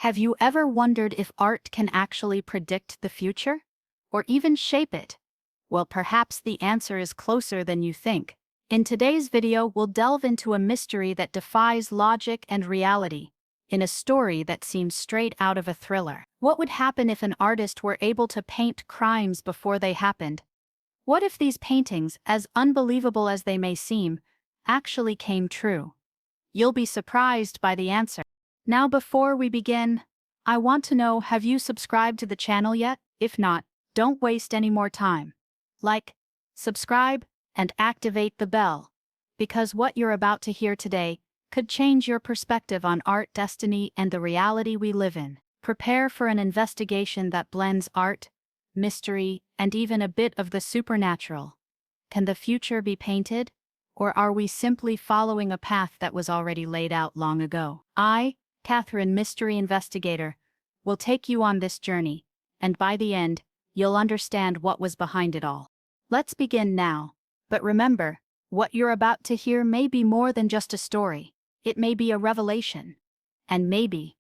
Have you ever wondered if art can actually predict the future? Or even shape it? Well, perhaps the answer is closer than you think. In today's video, we'll delve into a mystery that defies logic and reality, in a story that seems straight out of a thriller. What would happen if an artist were able to paint crimes before they happened? What if these paintings, as unbelievable as they may seem, actually came true? You'll be surprised by the answer. Now, before we begin, I want to know, have you subscribed to the channel yet? If not, don't waste any more time. Like, subscribe, and activate the bell, because what you're about to hear today could change your perspective on art, destiny, and the reality we live in. Prepare for an investigation that blends art, mystery, and even a bit of the supernatural. Can the future be painted? Or are we simply following a path that was already laid out long ago? I, Catherine, mystery investigator, will take you on this journey, and by the end, you'll understand what was behind it all. Let's begin now. But remember, what you're about to hear may be more than just a story. It may be a revelation. And maybe,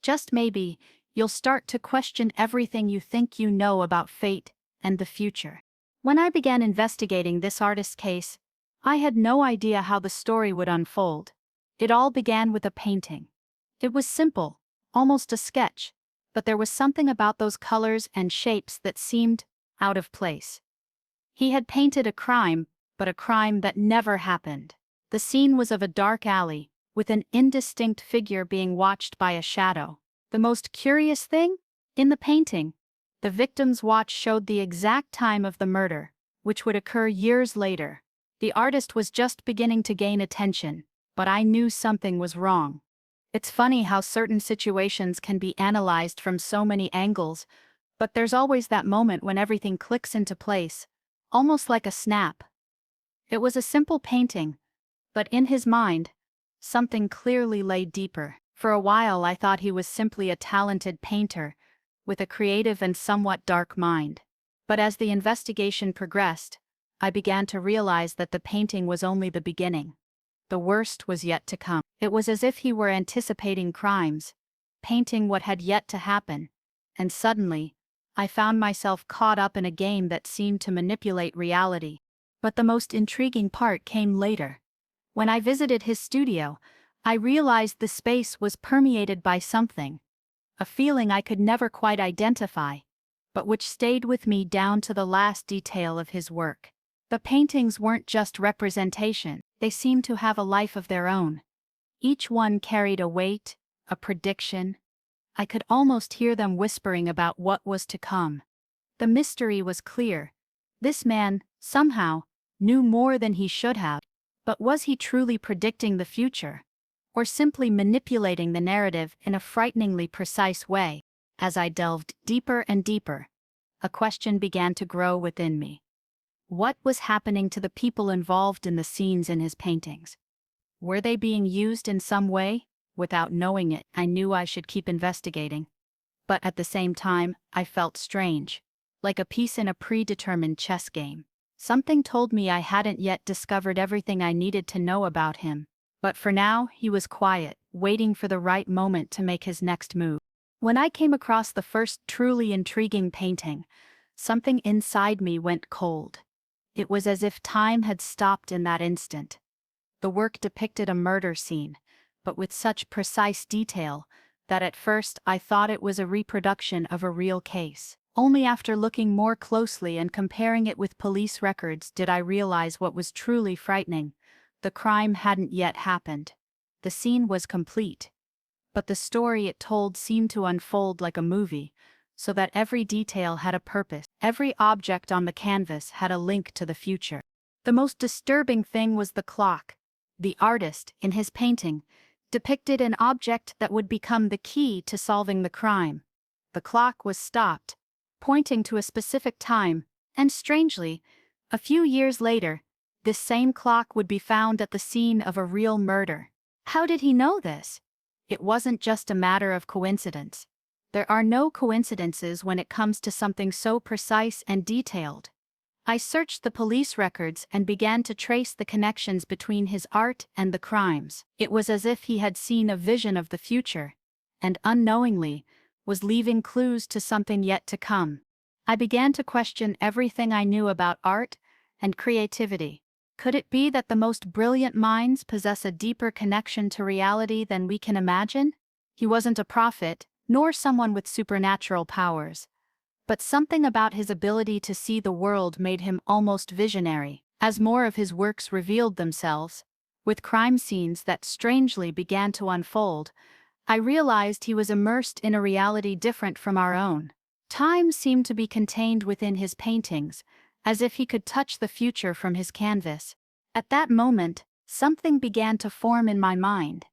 just maybe, you'll start to question everything you think you know about fate and the future. When I began investigating this artist's case, I had no idea how the story would unfold. It all began with a painting. It was simple, almost a sketch, but there was something about those colors and shapes that seemed out of place. He had painted a crime, but a crime that never happened. The scene was of a dark alley, with an indistinct figure being watched by a shadow. The most curious thing? In the painting, the victim's watch showed the exact time of the murder, which would occur years later. The artist was just beginning to gain attention, but I knew something was wrong. It's funny how certain situations can be analyzed from so many angles, but there's always that moment when everything clicks into place, almost like a snap. It was a simple painting, but in his mind, something clearly lay deeper. For a while I thought he was simply a talented painter, with a creative and somewhat dark mind. But as the investigation progressed, I began to realize that the painting was only the beginning. The worst was yet to come. It was as if he were anticipating crimes, painting what had yet to happen, and suddenly, I found myself caught up in a game that seemed to manipulate reality. But the most intriguing part came later. When I visited his studio, I realized the space was permeated by something, a feeling I could never quite identify, but which stayed with me down to the last detail of his work. The paintings weren't just representation, they seemed to have a life of their own. Each one carried a weight, a prediction. I could almost hear them whispering about what was to come. The mystery was clear. This man, somehow, knew more than he should have. But was he truly predicting the future? Or simply manipulating the narrative in a frighteningly precise way? As I delved deeper and deeper, a question began to grow within me. What was happening to the people involved in the scenes in his paintings? Were they being used in some way? Without knowing it, I knew I should keep investigating. But at the same time, I felt strange, like a piece in a predetermined chess game. Something told me I hadn't yet discovered everything I needed to know about him. But for now, he was quiet, waiting for the right moment to make his next move. When I came across the first truly intriguing painting, something inside me went cold. It was as if time had stopped in that instant. The work depicted a murder scene, but with such precise detail that at first I thought it was a reproduction of a real case. Only after looking more closely and comparing it with police records did I realize what was truly frightening. The crime hadn't yet happened. The scene was complete. But the story it told seemed to unfold like a movie, so that every detail had a purpose. Every object on the canvas had a link to the future. The most disturbing thing was the clock. The artist, in his painting, depicted an object that would become the key to solving the crime. The clock was stopped, pointing to a specific time, and strangely, a few years later, this same clock would be found at the scene of a real murder. How did he know this? It wasn't just a matter of coincidence. There are no coincidences when it comes to something so precise and detailed. I searched the police records and began to trace the connections between his art and the crimes. It was as if he had seen a vision of the future, and unknowingly, was leaving clues to something yet to come. I began to question everything I knew about art and creativity. Could it be that the most brilliant minds possess a deeper connection to reality than we can imagine? He wasn't a prophet, nor someone with supernatural powers. But something about his ability to see the world made him almost visionary. As more of his works revealed themselves, with crime scenes that strangely began to unfold, I realized he was immersed in a reality different from our own. Time seemed to be contained within his paintings, as if he could touch the future from his canvas. At that moment, something began to form in my mind.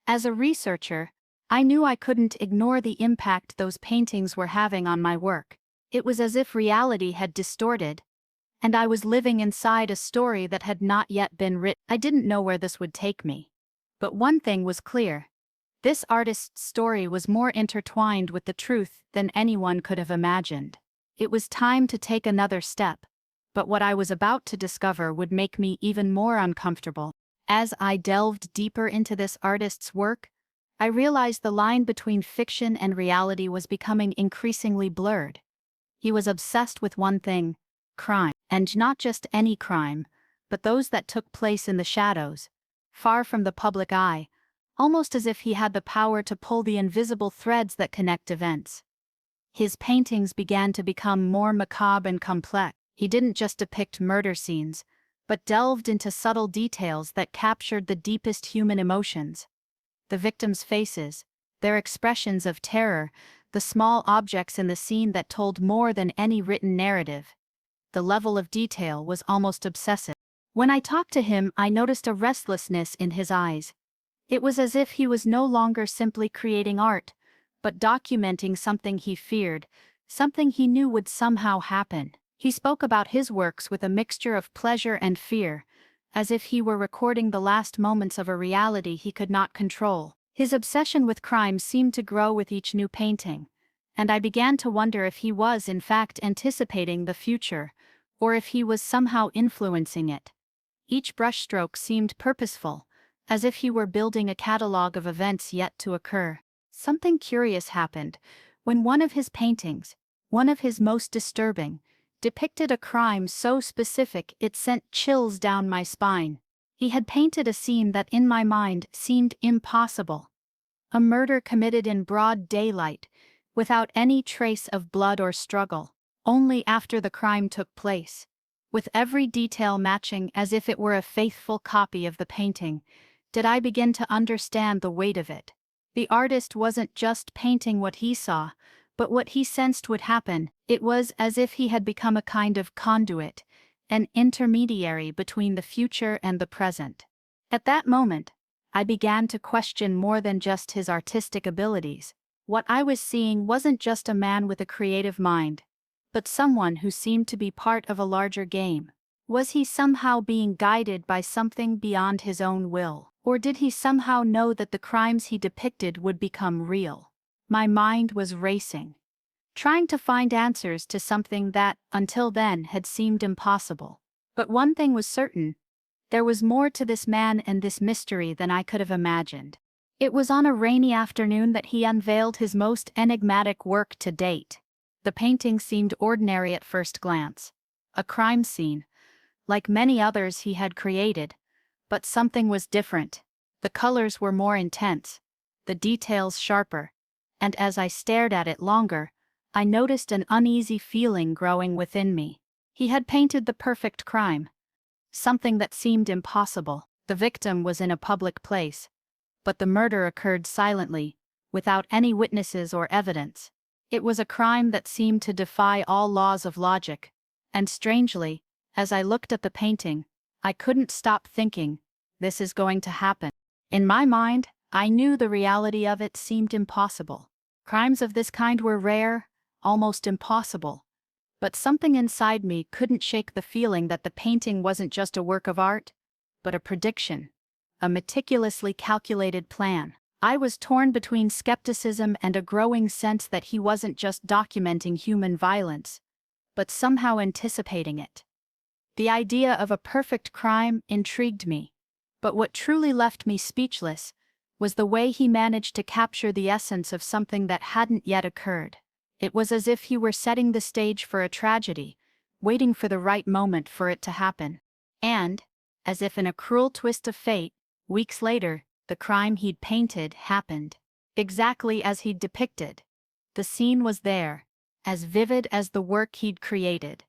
As a researcher, I knew I couldn't ignore the impact those paintings were having on my work. It was as if reality had distorted, and I was living inside a story that had not yet been written. I didn't know where this would take me. But one thing was clear. This artist's story was more intertwined with the truth than anyone could have imagined. It was time to take another step, but what I was about to discover would make me even more uncomfortable. As I delved deeper into this artist's work, I realized the line between fiction and reality was becoming increasingly blurred. He was obsessed with one thing: crime. And not just any crime, but those that took place in the shadows, far from the public eye, almost as if he had the power to pull the invisible threads that connect events. His paintings began to become more macabre and complex. He didn't just depict murder scenes, but delved into subtle details that captured the deepest human emotions. The victims' faces, their expressions of terror, the small objects in the scene that told more than any written narrative. The level of detail was almost obsessive. When I talked to him, I noticed a restlessness in his eyes. It was as if he was no longer simply creating art, but documenting something he feared, something he knew would somehow happen. He spoke about his works with a mixture of pleasure and fear, as if he were recording the last moments of a reality he could not control. His obsession with crime seemed to grow with each new painting, and I began to wonder if he was in fact anticipating the future, or if he was somehow influencing it. Each brushstroke seemed purposeful, as if he were building a catalogue of events yet to occur. Something curious happened when one of his paintings, one of his most disturbing, depicted a crime so specific it sent chills down my spine. He had painted a scene that in my mind seemed impossible. A murder committed in broad daylight, without any trace of blood or struggle, only after the crime took place, with every detail matching as if it were a faithful copy of the painting. Did I begin to understand the weight of it? The artist wasn't just painting what he saw, but what he sensed would happen. It was as if he had become a kind of conduit, an intermediary between the future and the present. At that moment, I began to question more than just his artistic abilities. What I was seeing wasn't just a man with a creative mind, but someone who seemed to be part of a larger game. Was he somehow being guided by something beyond his own will? Or did he somehow know that the crimes he depicted would become real? My mind was racing, trying to find answers to something that, until then, had seemed impossible. But one thing was certain: there was more to this man and this mystery than I could have imagined. It was on a rainy afternoon that he unveiled his most enigmatic work to date. The painting seemed ordinary at first glance, a crime scene, like many others he had created. But something was different. The colors were more intense, the details sharper, and as I stared at it longer, I noticed an uneasy feeling growing within me. He had painted the perfect crime, something that seemed impossible. The victim was in a public place, but the murder occurred silently, without any witnesses or evidence. It was a crime that seemed to defy all laws of logic, and strangely, as I looked at the painting, I couldn't stop thinking, this is going to happen. In my mind, I knew the reality of it seemed impossible. Crimes of this kind were rare, almost impossible. But something inside me couldn't shake the feeling that the painting wasn't just a work of art, but a prediction, a meticulously calculated plan. I was torn between skepticism and a growing sense that he wasn't just documenting human violence, but somehow anticipating it. The idea of a perfect crime intrigued me, but what truly left me speechless was the way he managed to capture the essence of something that hadn't yet occurred. It was as if he were setting the stage for a tragedy, waiting for the right moment for it to happen. And, as if in a cruel twist of fate, weeks later, the crime he'd painted happened. Exactly as he'd depicted. The scene was there, as vivid as the work he'd created.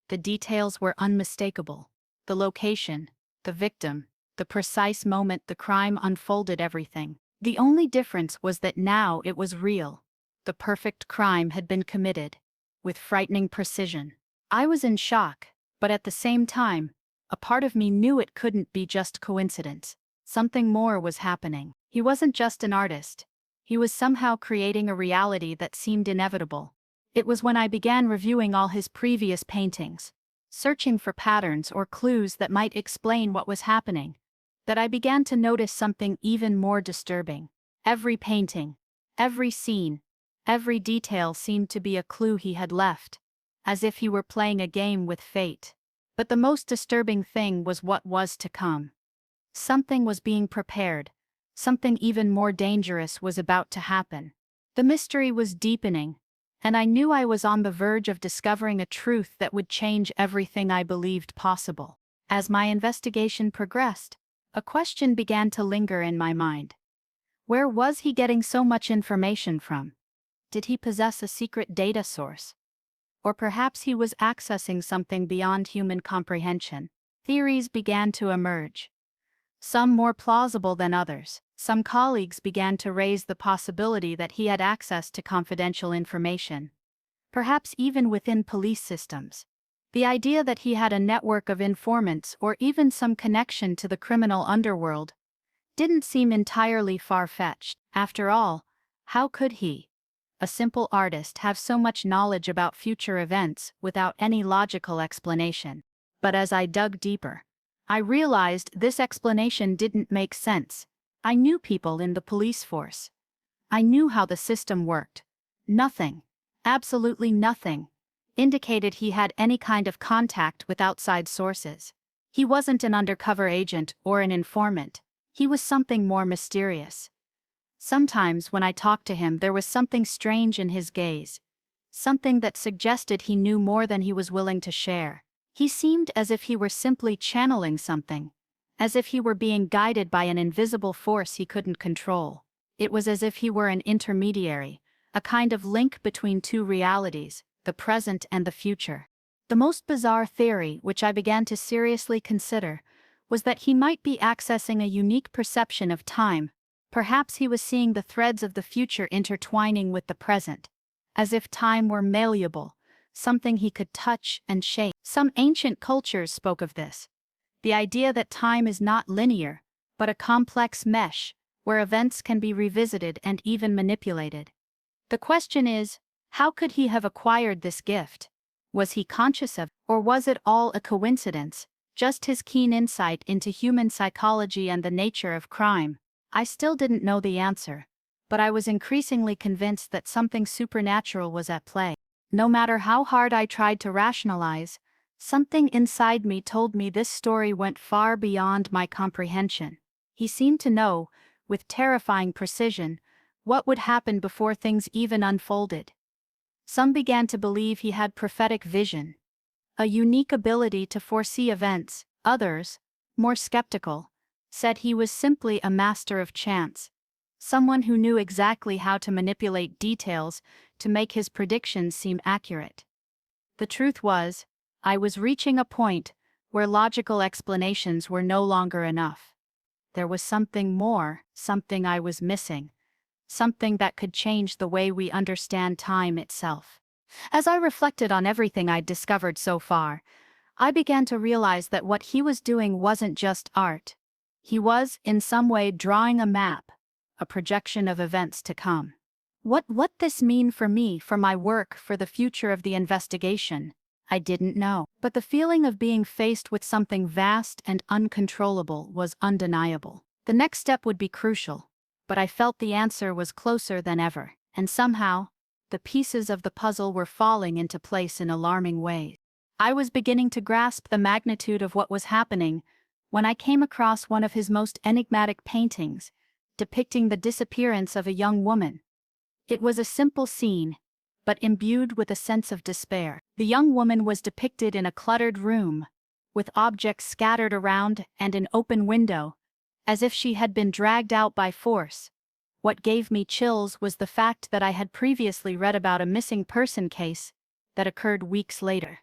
The details were unmistakable. The location, the victim, the precise moment the crime unfolded, everything. The only difference was that now it was real. The perfect crime had been committed, with frightening precision. I was in shock, but at the same time, a part of me knew it couldn't be just coincidence. Something more was happening. He wasn't just an artist. He was somehow creating a reality that seemed inevitable. It was when I began reviewing all his previous paintings, searching for patterns or clues that might explain what was happening, that I began to notice something even more disturbing. Every painting, every scene, every detail seemed to be a clue he had left, as if he were playing a game with fate. But the most disturbing thing was what was to come. Something was being prepared. Something even more dangerous was about to happen. The mystery was deepening, and I knew I was on the verge of discovering a truth that would change everything I believed possible. As my investigation progressed, a question began to linger in my mind. Where was he getting so much information from? Did he possess a secret data source? Or perhaps he was accessing something beyond human comprehension? Theories began to emerge, some more plausible than others. Some colleagues began to raise the possibility that he had access to confidential information, perhaps even within police systems. The idea that he had a network of informants or even some connection to the criminal underworld didn't seem entirely far-fetched. After all, how could he, a simple artist, have so much knowledge about future events without any logical explanation? But as I dug deeper, I realized this explanation didn't make sense. I knew people in the police force. I knew how the system worked. Nothing, absolutely nothing, indicated he had any kind of contact with outside sources. He wasn't an undercover agent or an informant. He was something more mysterious. Sometimes when I talked to him, there was something strange in his gaze, something that suggested he knew more than he was willing to share. He seemed as if he were simply channeling something, as if he were being guided by an invisible force he couldn't control. It was as if he were an intermediary, a kind of link between two realities, the present and the future. The most bizarre theory, which I began to seriously consider, was that he might be accessing a unique perception of time. Perhaps he was seeing the threads of the future intertwining with the present, as if time were malleable, something he could touch and shape. Some ancient cultures spoke of this. The idea that time is not linear, but a complex mesh, where events can be revisited and even manipulated. The question is, how could he have acquired this gift? Was he conscious of, or was it all a coincidence, just his keen insight into human psychology and the nature of crime? I still didn't know the answer, but I was increasingly convinced that something supernatural was at play. No matter how hard I tried to rationalize, something inside me told me this story went far beyond my comprehension. He seemed to know, with terrifying precision, what would happen before things even unfolded. Some began to believe he had prophetic vision, a unique ability to foresee events. Others, more skeptical, said he was simply a master of chance, someone who knew exactly how to manipulate details to make his predictions seem accurate. The truth was, I was reaching a point where logical explanations were no longer enough. There was something more, something I was missing, something that could change the way we understand time itself. As I reflected on everything I'd discovered so far, I began to realize that what he was doing wasn't just art. He was, in some way, drawing a map, a projection of events to come. What this mean for me, for my work, for the future of the investigation? I didn't know. But the feeling of being faced with something vast and uncontrollable was undeniable. The next step would be crucial, but I felt the answer was closer than ever. And somehow, the pieces of the puzzle were falling into place in alarming ways. I was beginning to grasp the magnitude of what was happening when I came across one of his most enigmatic paintings, depicting the disappearance of a young woman. It was a simple scene, but imbued with a sense of despair. The young woman was depicted in a cluttered room, with objects scattered around and an open window, as if she had been dragged out by force. What gave me chills was the fact that I had previously read about a missing person case that occurred weeks later.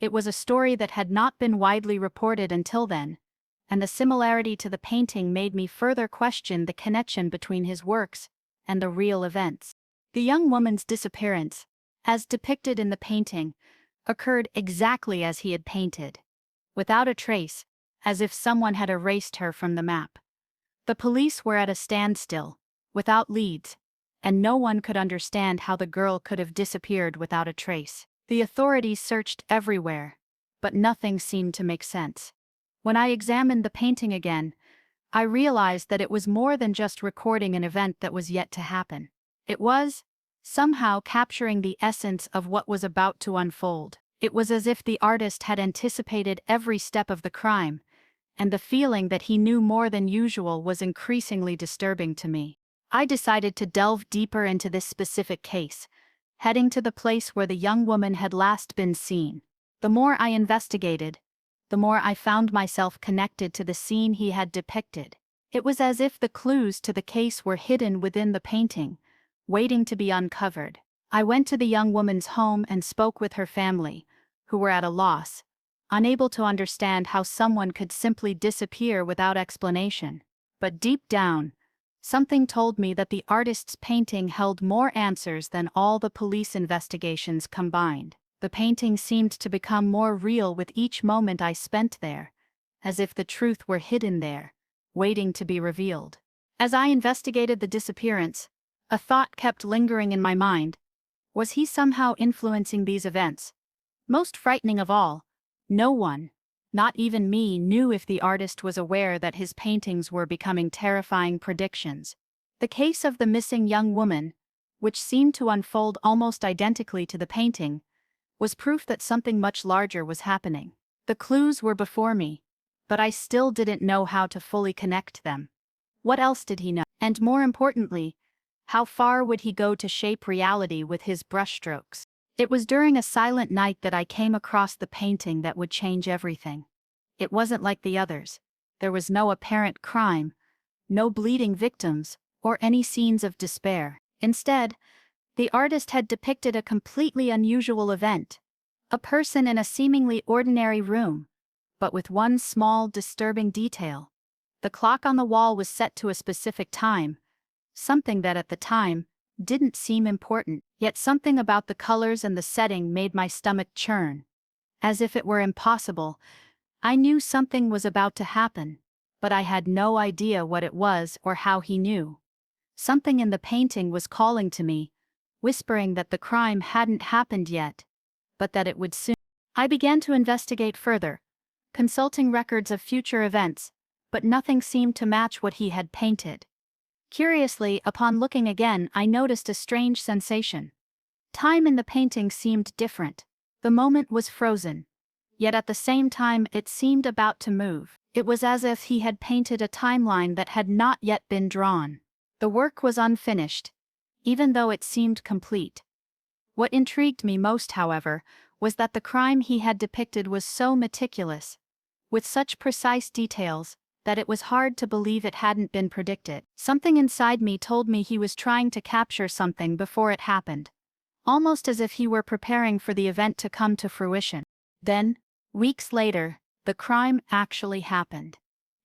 It was a story that had not been widely reported until then, and the similarity to the painting made me further question the connection between his works and the real events. The young woman's disappearance, as depicted in the painting, occurred exactly as he had painted, without a trace, as if someone had erased her from the map. The police were at a standstill, without leads, and no one could understand how the girl could have disappeared without a trace. The authorities searched everywhere, but nothing seemed to make sense. When I examined the painting again, I realized that it was more than just recording an event that was yet to happen. It was, somehow, capturing the essence of what was about to unfold. It was as if the artist had anticipated every step of the crime, and the feeling that he knew more than usual was increasingly disturbing to me. I decided to delve deeper into this specific case, heading to the place where the young woman had last been seen. The more I investigated, the more I found myself connected to the scene he had depicted. It was as if the clues to the case were hidden within the painting, waiting to be uncovered. I went to the young woman's home and spoke with her family, who were at a loss, unable to understand how someone could simply disappear without explanation. But deep down, something told me that the artist's painting held more answers than all the police investigations combined. The painting seemed to become more real with each moment I spent there, as if the truth were hidden there, waiting to be revealed. As I investigated the disappearance, a thought kept lingering in my mind. Was he somehow influencing these events? Most frightening of all, no one, not even me, knew if the artist was aware that his paintings were becoming terrifying predictions. The case of the missing young woman, which seemed to unfold almost identically to the painting, was proof that something much larger was happening. The clues were before me, but I still didn't know how to fully connect them. What else did he know? And more importantly, how far would he go to shape reality with his brushstrokes? It was during a silent night that I came across the painting that would change everything. It wasn't like the others. There was no apparent crime, no bleeding victims, or any scenes of despair. Instead, the artist had depicted a completely unusual event. A person in a seemingly ordinary room, but with one small, disturbing detail. The clock on the wall was set to a specific time, something that at the time didn't seem important, yet something about the colors and the setting made my stomach churn. As if it were impossible, I knew something was about to happen, but I had no idea what it was or how he knew. Something in the painting was calling to me, whispering that the crime hadn't happened yet, but that it would soon. I began to investigate further, consulting records of future events, but nothing seemed to match what he had painted. Curiously, upon looking again, I noticed a strange sensation. Time in the painting seemed different. The moment was frozen, yet at the same time it seemed about to move. It was as if he had painted a timeline that had not yet been drawn. The work was unfinished, even though it seemed complete. What intrigued me most, however, was that the crime he had depicted was so meticulous, with such precise details, that it was hard to believe it hadn't been predicted. Something inside me told me he was trying to capture something before it happened, almost as if he were preparing for the event to come to fruition. Then, weeks later, the crime actually happened.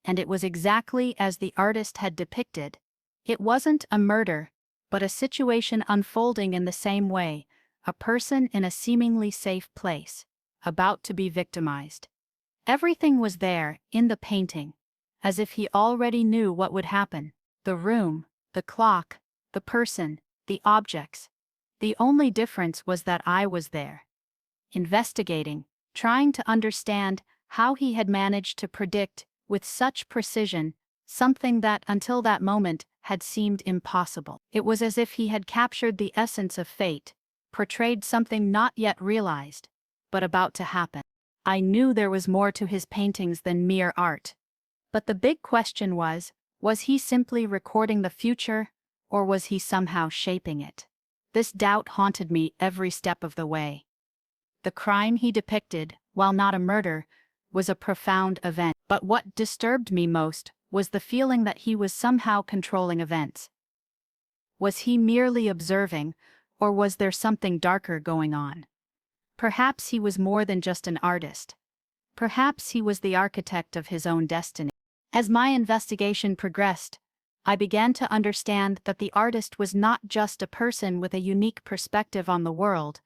And it was exactly as the artist had depicted. It wasn't a murder, but a situation unfolding in the same way, a person in a seemingly safe place, about to be victimized. Everything was there, in the painting, as if he already knew what would happen. The room, the clock, the person, the objects. The only difference was that I was there, investigating, trying to understand how he had managed to predict, with such precision, something that until that moment had seemed impossible. It was as if he had captured the essence of fate, portrayed something not yet realized, but about to happen. I knew there was more to his paintings than mere art. But the big question was Was he simply recording the future, or was he somehow shaping it? This doubt haunted me every step of the way. The crime he depicted, while not a murder, was a profound event. But what disturbed me most was the feeling that he was somehow controlling events. Was he merely observing, or was there something darker going on? Perhaps he was more than just an artist. Perhaps he was the architect of his own destiny. As my investigation progressed, I began to understand that the artist was not just a person with a unique perspective on the world,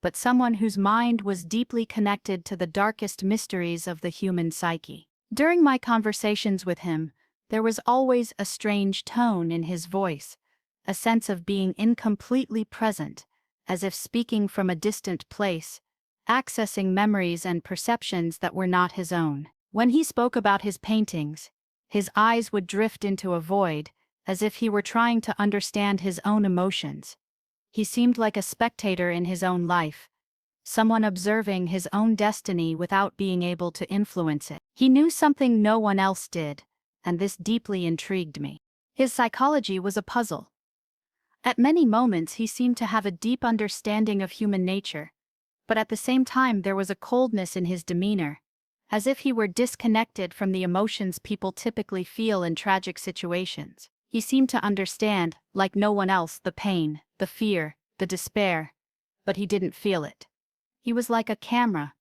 but someone whose mind was deeply connected to the darkest mysteries of the human psyche. During my conversations with him, there was always a strange tone in his voice, a sense of being incompletely present, as if speaking from a distant place, accessing memories and perceptions that were not his own. When he spoke about his paintings, his eyes would drift into a void, as if he were trying to understand his own emotions. He seemed like a spectator in his own life, someone observing his own destiny without being able to influence it. He knew something no one else did, and this deeply intrigued me. His psychology was a puzzle. At many moments he seemed to have a deep understanding of human nature, but at the same time there was a coldness in his demeanor, as if he were disconnected from the emotions people typically feel in tragic situations. He seemed to understand, like no one else, the pain, the fear, the despair, but he didn't feel it. He was like a camera,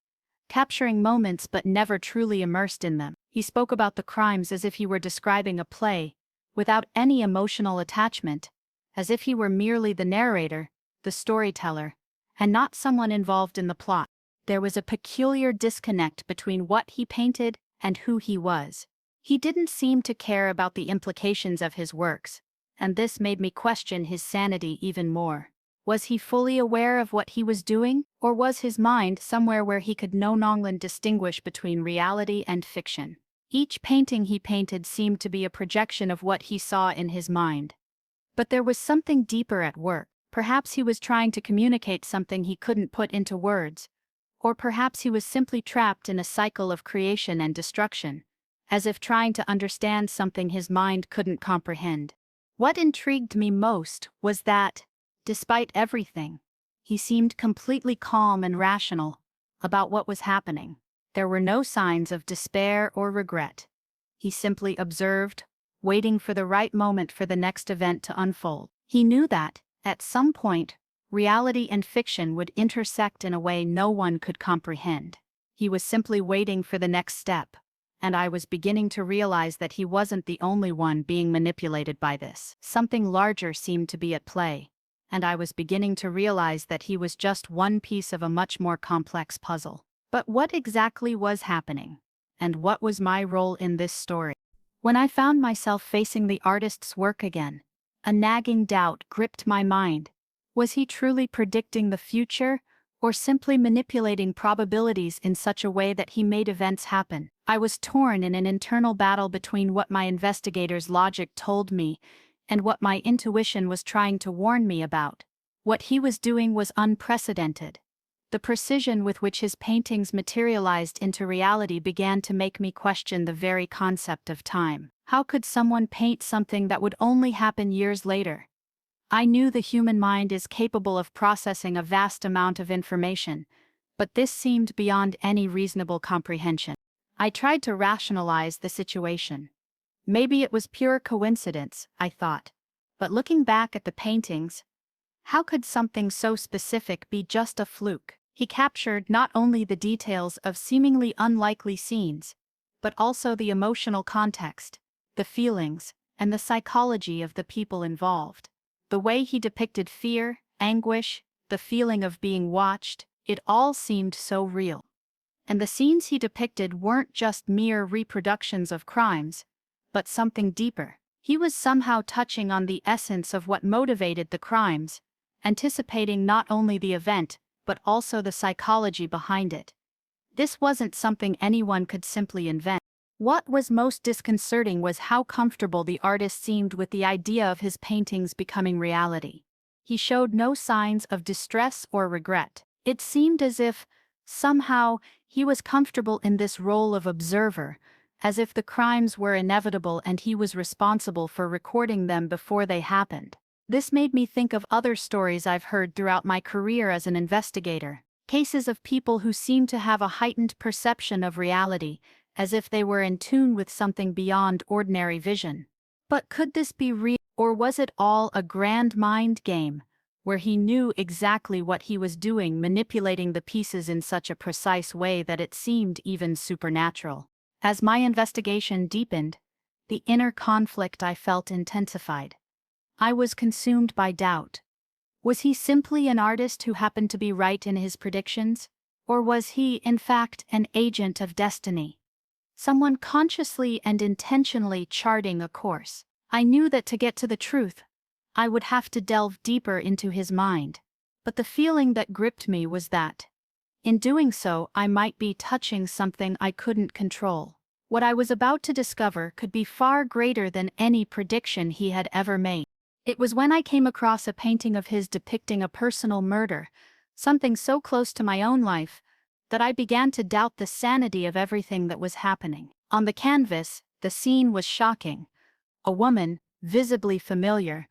capturing moments but never truly immersed in them. He spoke about the crimes as if he were describing a play, without any emotional attachment, as if he were merely the narrator, the storyteller, and not someone involved in the plot. There was a peculiar disconnect between what he painted and who he was. He didn't seem to care about the implications of his works, and this made me question his sanity even more. Was he fully aware of what he was doing, or was his mind somewhere where he could no longer distinguish between reality and fiction? Each painting he painted seemed to be a projection of what he saw in his mind. But there was something deeper at work. Perhaps he was trying to communicate something he couldn't put into words, or perhaps he was simply trapped in a cycle of creation and destruction, as if trying to understand something his mind couldn't comprehend. What intrigued me most was that, despite everything, he seemed completely calm and rational about what was happening. There were no signs of despair or regret. He simply observed, waiting for the right moment for the next event to unfold. He knew that, at some point, reality and fiction would intersect in a way no one could comprehend. He was simply waiting for the next step, and I was beginning to realize that he wasn't the only one being manipulated by this. Something larger seemed to be at play, and I was beginning to realize that he was just one piece of a much more complex puzzle. But what exactly was happening? And what was my role in this story? When I found myself facing the artist's work again, a nagging doubt gripped my mind. Was he truly predicting the future, or simply manipulating probabilities in such a way that he made events happen? I was torn in an internal battle between what my investigator's logic told me and what my intuition was trying to warn me about. What he was doing was unprecedented. The precision with which his paintings materialized into reality began to make me question the very concept of time. How could someone paint something that would only happen years later? I knew the human mind is capable of processing a vast amount of information, but this seemed beyond any reasonable comprehension. I tried to rationalize the situation. Maybe it was pure coincidence, I thought. But looking back at the paintings, how could something so specific be just a fluke? He captured not only the details of seemingly unlikely scenes, but also the emotional context, the feelings, and the psychology of the people involved. The way he depicted fear, anguish, the feeling of being watched, it all seemed so real. And the scenes he depicted weren't just mere reproductions of crimes, but something deeper. He was somehow touching on the essence of what motivated the crimes, anticipating not only the event, but also the psychology behind it. This wasn't something anyone could simply invent. What was most disconcerting was how comfortable the artist seemed with the idea of his paintings becoming reality. He showed no signs of distress or regret. It seemed as if, somehow, he was comfortable in this role of observer, as if the crimes were inevitable and he was responsible for recording them before they happened. This made me think of other stories I've heard throughout my career as an investigator. Cases of people who seem to have a heightened perception of reality, as if they were in tune with something beyond ordinary vision. But could this be real, or was it all a grand mind game, where he knew exactly what he was doing, manipulating the pieces in such a precise way that it seemed even supernatural? As my investigation deepened, the inner conflict I felt intensified. I was consumed by doubt. Was he simply an artist who happened to be right in his predictions? Or was he, in fact, an agent of destiny? Someone consciously and intentionally charting a course. I knew that to get to the truth, I would have to delve deeper into his mind. But the feeling that gripped me was that, in doing so, I might be touching something I couldn't control. What I was about to discover could be far greater than any prediction he had ever made. It was when I came across a painting of his depicting a personal murder, something so close to my own life, that I began to doubt the sanity of everything that was happening. On the canvas, the scene was shocking. A woman, visibly familiar,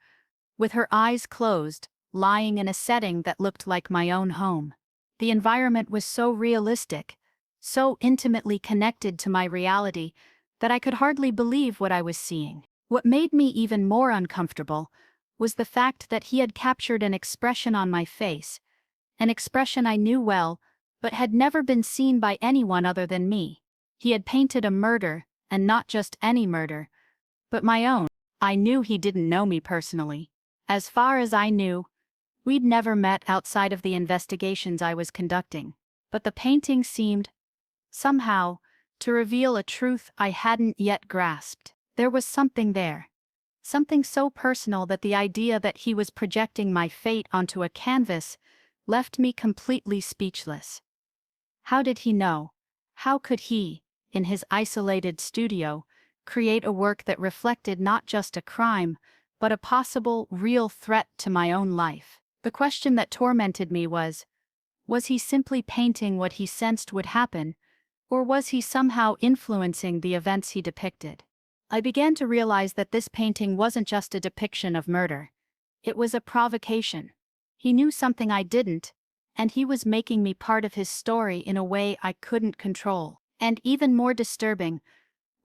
with her eyes closed, lying in a setting that looked like my own home. The environment was so realistic, so intimately connected to my reality, that I could hardly believe what I was seeing. What made me even more uncomfortable was the fact that he had captured an expression on my face, an expression I knew well, but had never been seen by anyone other than me. He had painted a murder, and not just any murder, but my own. I knew he didn't know me personally. As far as I knew, we'd never met outside of the investigations I was conducting. But the painting seemed, somehow, to reveal a truth I hadn't yet grasped. There was something there. Something so personal that the idea that he was projecting my fate onto a canvas left me completely speechless. How did he know? How could he, in his isolated studio, create a work that reflected not just a crime, but a possible, real threat to my own life? The question that tormented me was he simply painting what he sensed would happen, or was he somehow influencing the events he depicted? I began to realize that this painting wasn't just a depiction of murder. It was a provocation. He knew something I didn't, and he was making me part of his story in a way I couldn't control. And even more disturbing,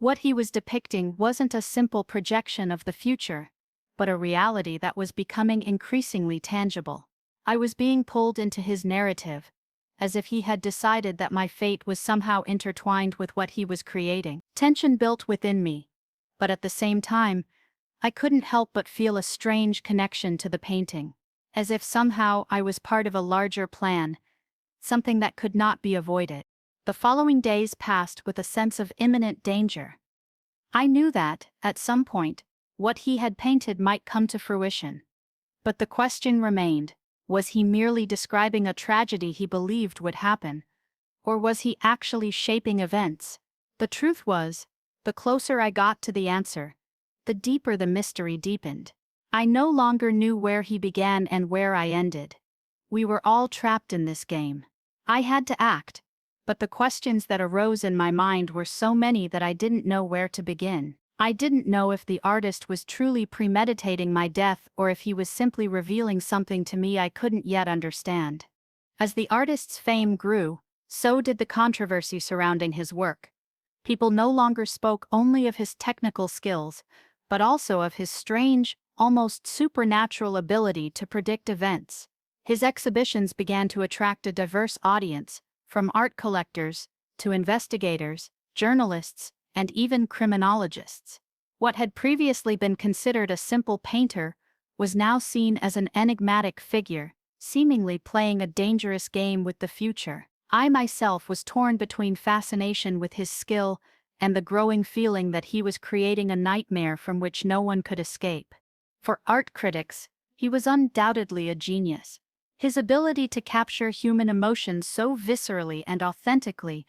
what he was depicting wasn't a simple projection of the future, but a reality that was becoming increasingly tangible. I was being pulled into his narrative, as if he had decided that my fate was somehow intertwined with what he was creating. Tension built within me, but at the same time, I couldn't help but feel a strange connection to the painting, as if somehow I was part of a larger plan, something that could not be avoided. The following days passed with a sense of imminent danger. I knew that, at some point, what he had painted might come to fruition. But the question remained, was he merely describing a tragedy he believed would happen? Or was he actually shaping events? The truth was, the closer I got to the answer, the deeper the mystery deepened. I no longer knew where he began and where I ended. We were all trapped in this game. I had to act, but the questions that arose in my mind were so many that I didn't know where to begin. I didn't know if the artist was truly premeditating my death or if he was simply revealing something to me I couldn't yet understand. As the artist's fame grew, so did the controversy surrounding his work. People no longer spoke only of his technical skills, but also of his strange, almost supernatural ability to predict events. His exhibitions began to attract a diverse audience, from art collectors to investigators, journalists, and even criminologists. What had previously been considered a simple painter was now seen as an enigmatic figure, seemingly playing a dangerous game with the future. I myself was torn between fascination with his skill and the growing feeling that he was creating a nightmare from which no one could escape. For art critics, he was undoubtedly a genius. His ability to capture human emotions so viscerally and authentically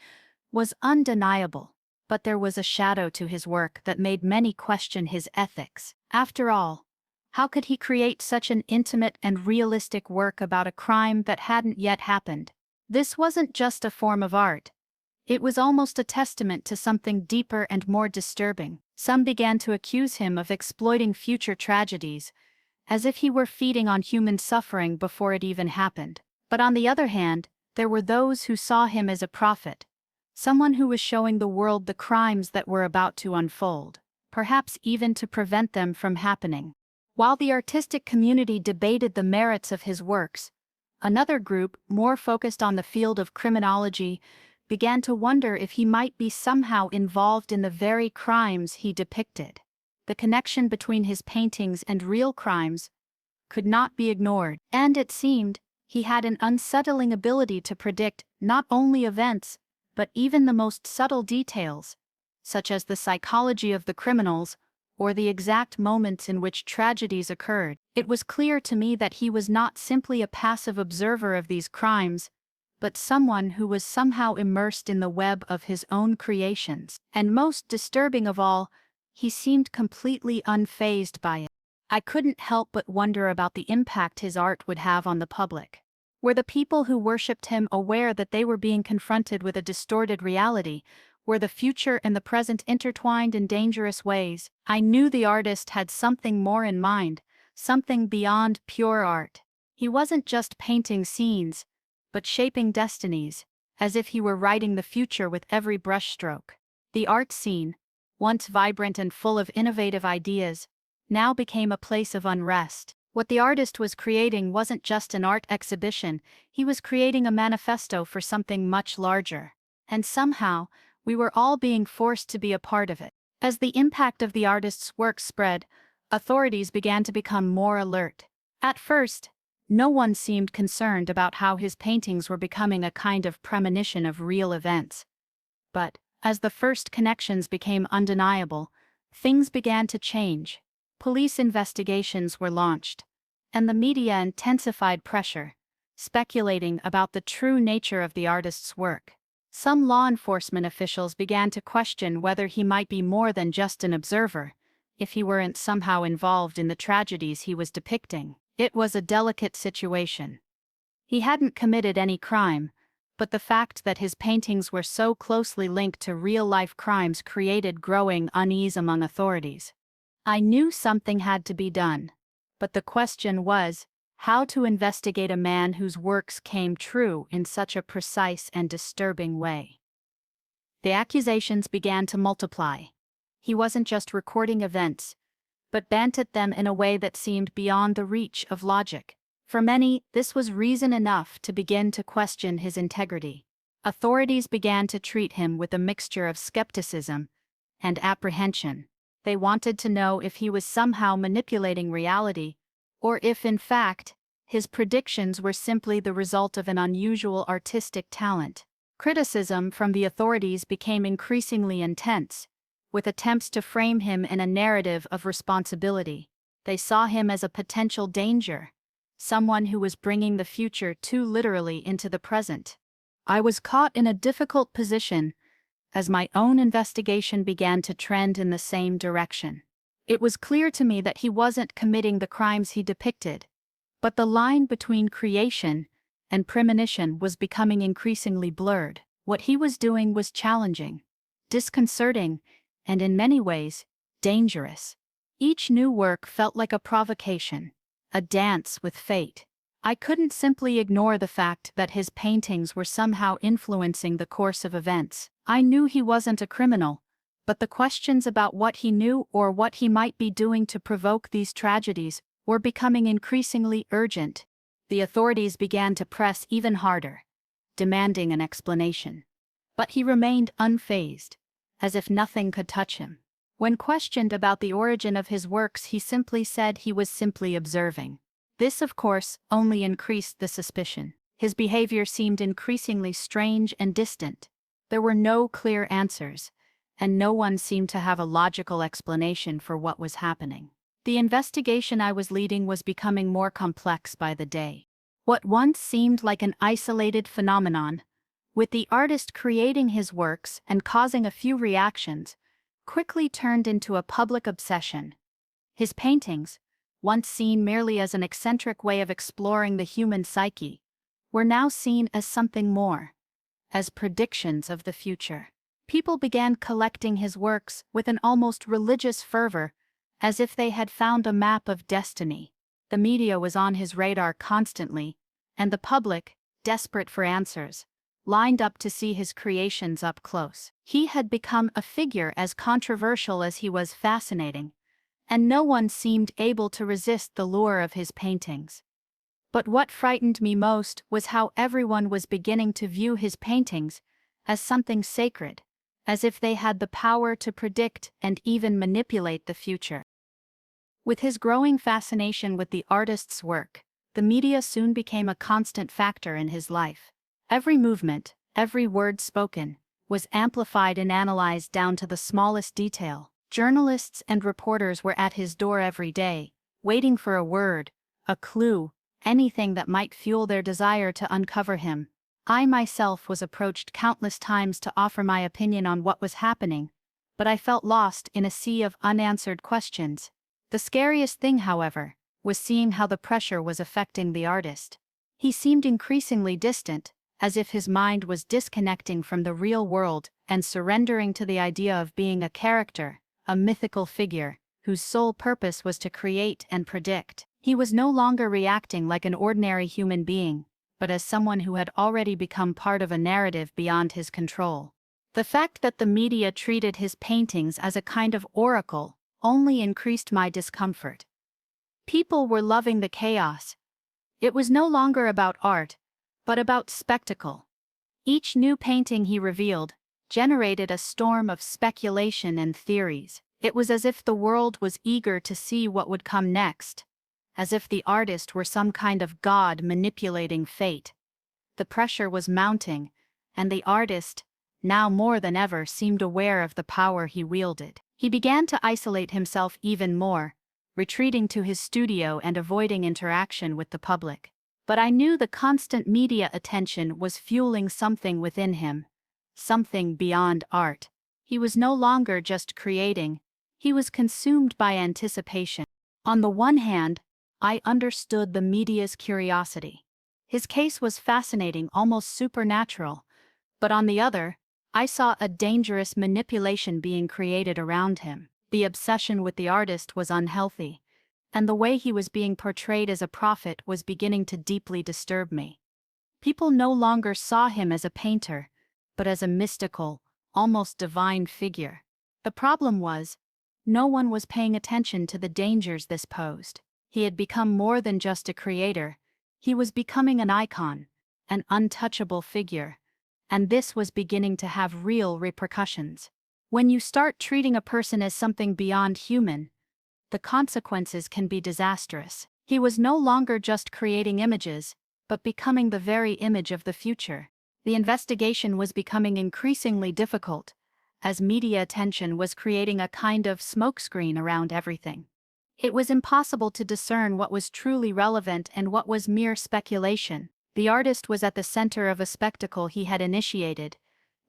was undeniable. But there was a shadow to his work that made many question his ethics. After all, how could he create such an intimate and realistic work about a crime that hadn't yet happened? This wasn't just a form of art. It was almost a testament to something deeper and more disturbing. Some began to accuse him of exploiting future tragedies, as if he were feeding on human suffering before it even happened. But on the other hand, there were those who saw him as a prophet, someone who was showing the world the crimes that were about to unfold, perhaps even to prevent them from happening. While the artistic community debated the merits of his works, another group, more focused on the field of criminology, began to wonder if he might be somehow involved in the very crimes he depicted. The connection between his paintings and real crimes could not be ignored, and it seemed he had an unsettling ability to predict not only events, but even the most subtle details, such as the psychology of the criminals or the exact moments in which tragedies occurred. It was clear to me that he was not simply a passive observer of these crimes, but someone who was somehow immersed in the web of his own creations. And most disturbing of all, he seemed completely unfazed by it. I couldn't help but wonder about the impact his art would have on the public. Were the people who worshipped him aware that they were being confronted with a distorted reality? Were the future and the present intertwined in dangerous ways? I knew the artist had something more in mind, something beyond pure art. He wasn't just painting scenes, but shaping destinies, as if he were writing the future with every brushstroke. The art scene, once vibrant and full of innovative ideas, now became a place of unrest. What the artist was creating wasn't just an art exhibition, he was creating a manifesto for something much larger. And somehow, we were all being forced to be a part of it. As the impact of the artist's work spread, authorities began to become more alert. At first, no one seemed concerned about how his paintings were becoming a kind of premonition of real events. But, as the first connections became undeniable, things began to change. Police investigations were launched, and the media intensified pressure, speculating about the true nature of the artist's work. Some law enforcement officials began to question whether he might be more than just an observer, if he weren't somehow involved in the tragedies he was depicting. It was a delicate situation. He hadn't committed any crime, but the fact that his paintings were so closely linked to real-life crimes created growing unease among authorities. I knew something had to be done, but the question was, how to investigate a man whose works came true in such a precise and disturbing way. The accusations began to multiply. He wasn't just recording events, but bent at them in a way that seemed beyond the reach of logic. For many, this was reason enough to begin to question his integrity. Authorities began to treat him with a mixture of skepticism and apprehension. They wanted to know if he was somehow manipulating reality, or if, in fact, his predictions were simply the result of an unusual artistic talent. Criticism from the authorities became increasingly intense, with attempts to frame him in a narrative of responsibility. They saw him as a potential danger, someone who was bringing the future too literally into the present. I was caught in a difficult position, as my own investigation began to trend in the same direction. It was clear to me that he wasn't committing the crimes he depicted, but the line between creation and premonition was becoming increasingly blurred. What he was doing was challenging, disconcerting, and in many ways, dangerous. Each new work felt like a provocation, a dance with fate. I couldn't simply ignore the fact that his paintings were somehow influencing the course of events. I knew he wasn't a criminal, but the questions about what he knew or what he might be doing to provoke these tragedies were becoming increasingly urgent. The authorities began to press even harder, demanding an explanation. But he remained unfazed, as if nothing could touch him. When questioned about the origin of his works, he simply said he was simply observing. This, of course, only increased the suspicion. His behavior seemed increasingly strange and distant. There were no clear answers, and no one seemed to have a logical explanation for what was happening. The investigation I was leading was becoming more complex by the day. What once seemed like an isolated phenomenon, with the artist creating his works and causing a few reactions, quickly turned into a public obsession. His paintings, once seen merely as an eccentric way of exploring the human psyche, were now seen as something more, as predictions of the future. People began collecting his works with an almost religious fervor, as if they had found a map of destiny. The media was on his radar constantly, and the public, desperate for answers, lined up to see his creations up close. He had become a figure as controversial as he was fascinating, and no one seemed able to resist the lure of his paintings. But what frightened me most was how everyone was beginning to view his paintings as something sacred, as if they had the power to predict and even manipulate the future. With his growing fascination with the artist's work, the media soon became a constant factor in his life. Every movement, every word spoken, was amplified and analyzed down to the smallest detail. Journalists and reporters were at his door every day, waiting for a word, a clue, anything that might fuel their desire to uncover him. I myself was approached countless times to offer my opinion on what was happening, but I felt lost in a sea of unanswered questions. The scariest thing, however, was seeing how the pressure was affecting the artist. He seemed increasingly distant, as if his mind was disconnecting from the real world and surrendering to the idea of being a character, a mythical figure, whose sole purpose was to create and predict. He was no longer reacting like an ordinary human being, but as someone who had already become part of a narrative beyond his control. The fact that the media treated his paintings as a kind of oracle only increased my discomfort. People were loving the chaos. It was no longer about art, but about spectacle. Each new painting he revealed generated a storm of speculation and theories. It was as if the world was eager to see what would come next, as if the artist were some kind of god manipulating fate. The pressure was mounting, and the artist, now more than ever, seemed aware of the power he wielded. He began to isolate himself even more, retreating to his studio and avoiding interaction with the public. But I knew the constant media attention was fueling something within him, something beyond art. He was no longer just creating, he was consumed by anticipation. On the one hand, I understood the media's curiosity. His case was fascinating, almost supernatural, but on the other, I saw a dangerous manipulation being created around him. The obsession with the artist was unhealthy, and the way he was being portrayed as a prophet was beginning to deeply disturb me. People no longer saw him as a painter, but as a mystical, almost divine figure. The problem was, no one was paying attention to the dangers this posed. He had become more than just a creator, he was becoming an icon, an untouchable figure. And this was beginning to have real repercussions. When you start treating a person as something beyond human, the consequences can be disastrous. He was no longer just creating images, but becoming the very image of the future. The investigation was becoming increasingly difficult, as media attention was creating a kind of smokescreen around everything. It was impossible to discern what was truly relevant and what was mere speculation. The artist was at the center of a spectacle he had initiated,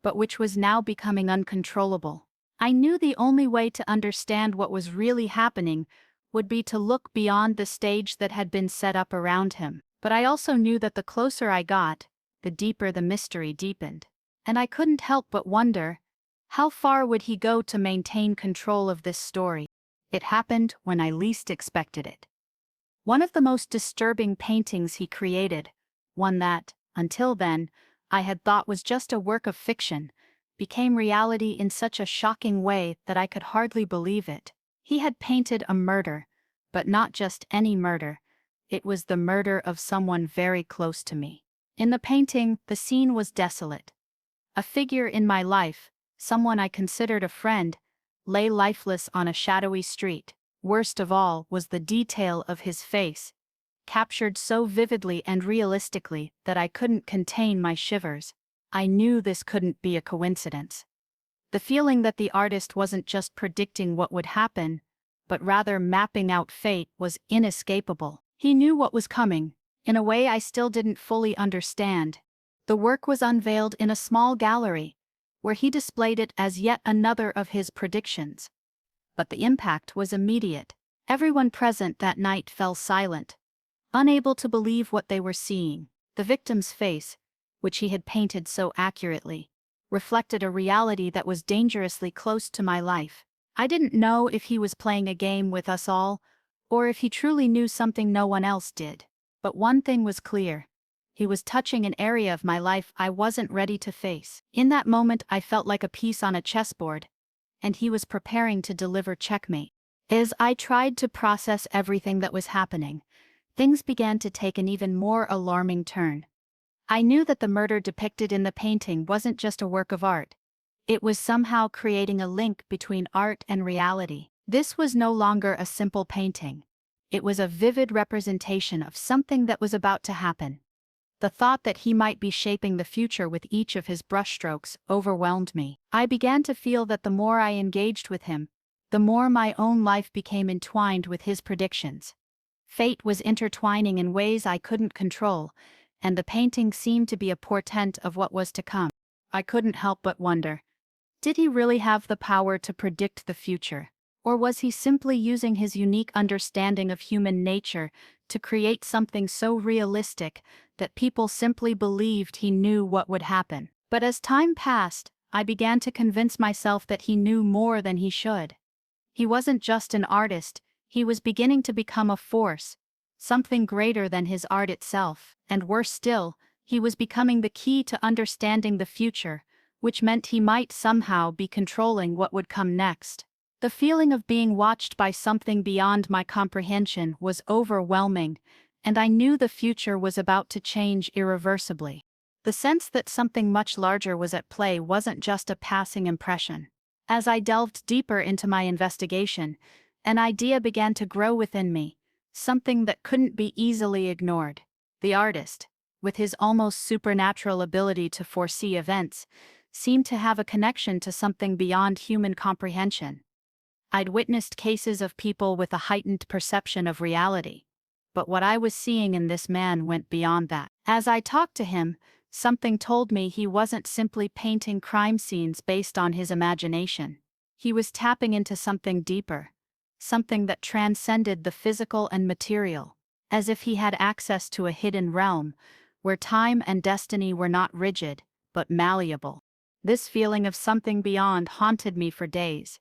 but which was now becoming uncontrollable. I knew the only way to understand what was really happening would be to look beyond the stage that had been set up around him. But I also knew that the closer I got, the deeper the mystery deepened. And I couldn't help but wonder, how far would he go to maintain control of this story? It happened when I least expected it. One of the most disturbing paintings he created, one that, until then, I had thought was just a work of fiction, became reality in such a shocking way that I could hardly believe it. He had painted a murder, but not just any murder. It was the murder of someone very close to me. In the painting, the scene was desolate. A figure in my life, someone I considered a friend, lay lifeless on a shadowy street. Worst of all was the detail of his face, captured so vividly and realistically that I couldn't contain my shivers. I knew this couldn't be a coincidence. The feeling that the artist wasn't just predicting what would happen, but rather mapping out fate, was inescapable. He knew what was coming, in a way I still didn't fully understand. The work was unveiled in a small gallery, where he displayed it as yet another of his predictions. But the impact was immediate. Everyone present that night fell silent, unable to believe what they were seeing. The victim's face, which he had painted so accurately, reflected a reality that was dangerously close to my life. I didn't know if he was playing a game with us all, or if he truly knew something no one else did. But one thing was clear. He was touching an area of my life I wasn't ready to face. In that moment I felt like a piece on a chessboard, and he was preparing to deliver checkmate. As I tried to process everything that was happening, things began to take an even more alarming turn. I knew that the murder depicted in the painting wasn't just a work of art. It was somehow creating a link between art and reality. This was no longer a simple painting. It was a vivid representation of something that was about to happen. The thought that he might be shaping the future with each of his brushstrokes overwhelmed me. I began to feel that the more I engaged with him, the more my own life became entwined with his predictions. Fate was intertwining in ways I couldn't control, and the painting seemed to be a portent of what was to come. I couldn't help but wonder, did he really have the power to predict the future? Or was he simply using his unique understanding of human nature to create something so realistic that people simply believed he knew what would happen? But as time passed, I began to convince myself that he knew more than he should. He wasn't just an artist, he was beginning to become a force, something greater than his art itself. And worse still, he was becoming the key to understanding the future, which meant he might somehow be controlling what would come next. The feeling of being watched by something beyond my comprehension was overwhelming, and I knew the future was about to change irreversibly. The sense that something much larger was at play wasn't just a passing impression. As I delved deeper into my investigation, an idea began to grow within me, something that couldn't be easily ignored. The artist, with his almost supernatural ability to foresee events, seemed to have a connection to something beyond human comprehension. I'd witnessed cases of people with a heightened perception of reality, but what I was seeing in this man went beyond that. As I talked to him, something told me he wasn't simply painting crime scenes based on his imagination. He was tapping into something deeper, something that transcended the physical and material, as if he had access to a hidden realm, where time and destiny were not rigid, but malleable. This feeling of something beyond haunted me for days.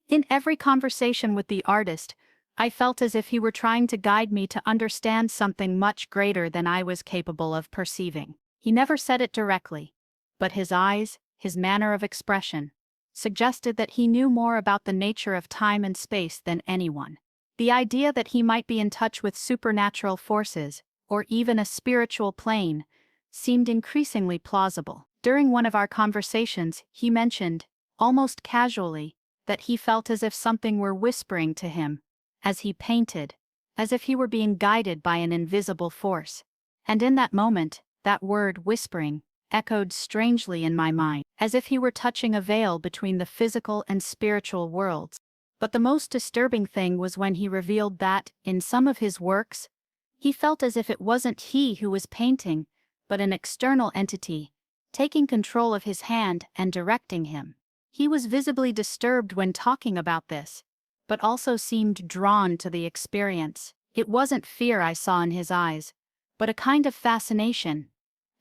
In every conversation with the artist, I felt as if he were trying to guide me to understand something much greater than I was capable of perceiving. He never said it directly, but his eyes, his manner of expression, suggested that he knew more about the nature of time and space than anyone. The idea that he might be in touch with supernatural forces, or even a spiritual plane, seemed increasingly plausible. During one of our conversations, he mentioned, almost casually, that he felt as if something were whispering to him, as he painted, as if he were being guided by an invisible force. And in that moment, that word, whispering, echoed strangely in my mind, as if he were touching a veil between the physical and spiritual worlds. But the most disturbing thing was when he revealed that, in some of his works, he felt as if it wasn't he who was painting, but an external entity, taking control of his hand and directing him. He was visibly disturbed when talking about this, but also seemed drawn to the experience. It wasn't fear I saw in his eyes, but a kind of fascination,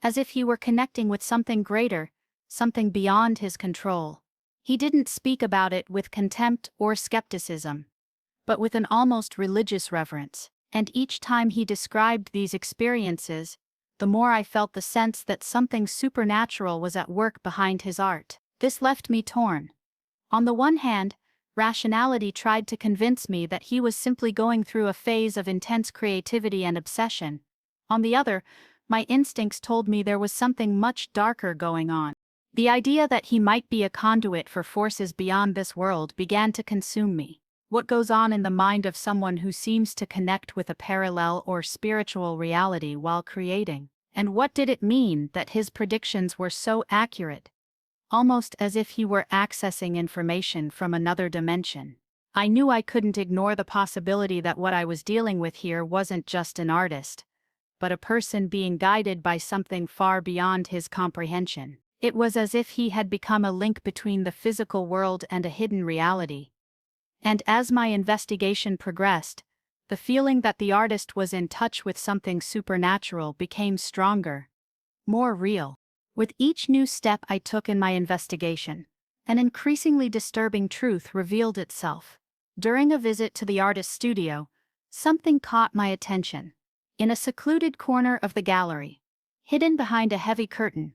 as if he were connecting with something greater, something beyond his control. He didn't speak about it with contempt or skepticism, but with an almost religious reverence. And each time he described these experiences, the more I felt the sense that something supernatural was at work behind his art. This left me torn. On the one hand, rationality tried to convince me that he was simply going through a phase of intense creativity and obsession. On the other, my instincts told me there was something much darker going on. The idea that he might be a conduit for forces beyond this world began to consume me. What goes on in the mind of someone who seems to connect with a parallel or spiritual reality while creating? And what did it mean that his predictions were so accurate? Almost as if he were accessing information from another dimension. I knew I couldn't ignore the possibility that what I was dealing with here wasn't just an artist, but a person being guided by something far beyond his comprehension. It was as if he had become a link between the physical world and a hidden reality. And as my investigation progressed, the feeling that the artist was in touch with something supernatural became stronger. more real. With each new step I took in my investigation, an increasingly disturbing truth revealed itself. During a visit to the artist's studio, something caught my attention. In a secluded corner of the gallery, hidden behind a heavy curtain,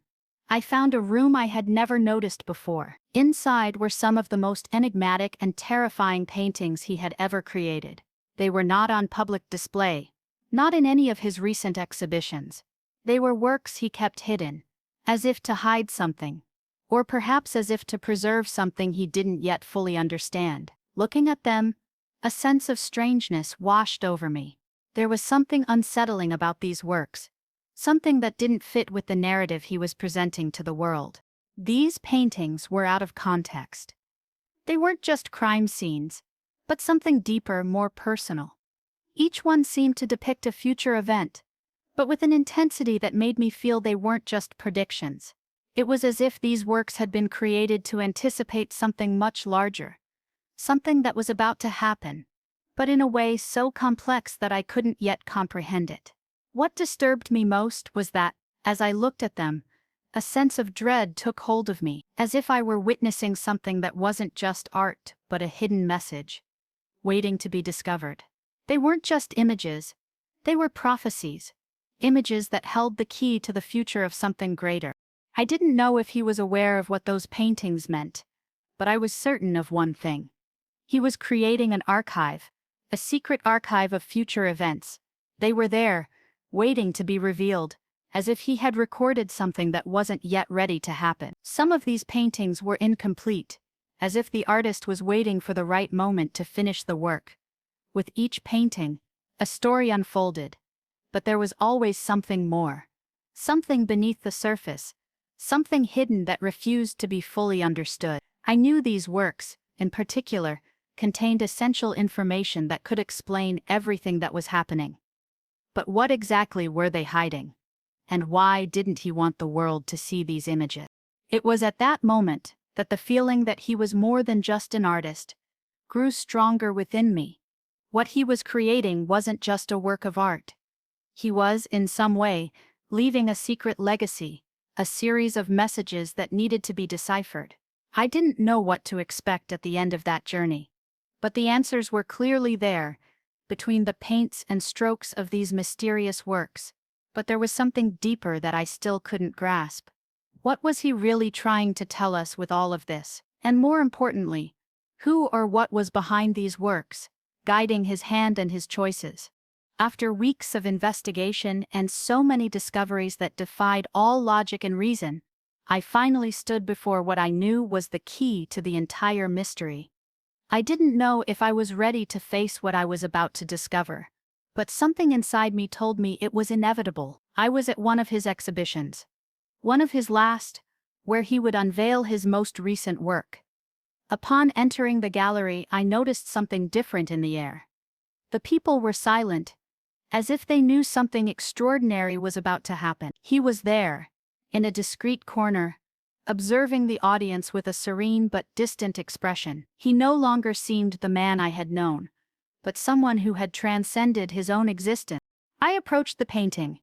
I found a room I had never noticed before. Inside were some of the most enigmatic and terrifying paintings he had ever created. They were not on public display, not in any of his recent exhibitions. They were works he kept hidden, as if to hide something, or perhaps as if to preserve something he didn't yet fully understand. Looking at them, a sense of strangeness washed over me. There was something unsettling about these works, something that didn't fit with the narrative he was presenting to the world. These paintings were out of context. They weren't just crime scenes, but something deeper, more personal. Each one seemed to depict a future event, but with an intensity that made me feel they weren't just predictions. It was as if these works had been created to anticipate something much larger, something that was about to happen, but in a way so complex that I couldn't yet comprehend it. What disturbed me most was that, as I looked at them, a sense of dread took hold of me, as if I were witnessing something that wasn't just art, but a hidden message, waiting to be discovered. They weren't just images, they were prophecies, images that held the key to the future of something greater. I didn't know if he was aware of what those paintings meant, but I was certain of one thing. He was creating an archive, a secret archive of future events. They were there, waiting to be revealed, as if he had recorded something that wasn't yet ready to happen. Some of these paintings were incomplete, as if the artist was waiting for the right moment to finish the work. With each painting, a story unfolded, but there was always something more. Something beneath the surface, something hidden that refused to be fully understood. I knew these works, in particular, contained essential information that could explain everything that was happening. But what exactly were they hiding? And why didn't he want the world to see these images? It was at that moment that the feeling that he was more than just an artist grew stronger within me. What he was creating wasn't just a work of art. He was, in some way, leaving a secret legacy, a series of messages that needed to be deciphered. I didn't know what to expect at the end of that journey, but the answers were clearly there, between the paints and strokes of these mysterious works. But there was something deeper that I still couldn't grasp. What was he really trying to tell us with all of this? And more importantly, who or what was behind these works, guiding his hand and his choices? After weeks of investigation and so many discoveries that defied all logic and reason, I finally stood before what I knew was the key to the entire mystery. I didn't know if I was ready to face what I was about to discover, but something inside me told me it was inevitable. I was at one of his exhibitions, one of his last, where he would unveil his most recent work. Upon entering the gallery, I noticed something different in the air. The people were silent, as if they knew something extraordinary was about to happen. He was there, in a discreet corner, observing the audience with a serene but distant expression. He no longer seemed the man I had known, but someone who had transcended his own existence. I approached the painting.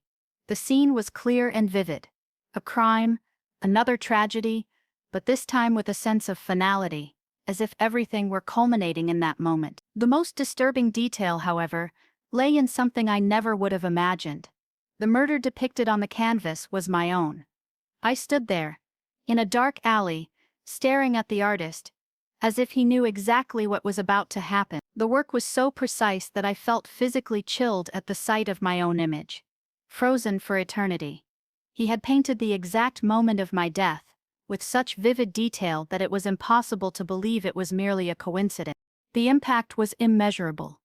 The scene was clear and vivid. A crime, another tragedy, but this time with a sense of finality, as if everything were culminating in that moment. The most disturbing detail, however, lay in something I never would have imagined. The murder depicted on the canvas was my own. I stood there, in a dark alley, staring at the artist, as if he knew exactly what was about to happen. The work was so precise that I felt physically chilled at the sight of my own image, frozen for eternity. He had painted the exact moment of my death, with such vivid detail that it was impossible to believe it was merely a coincidence. The impact was immeasurable.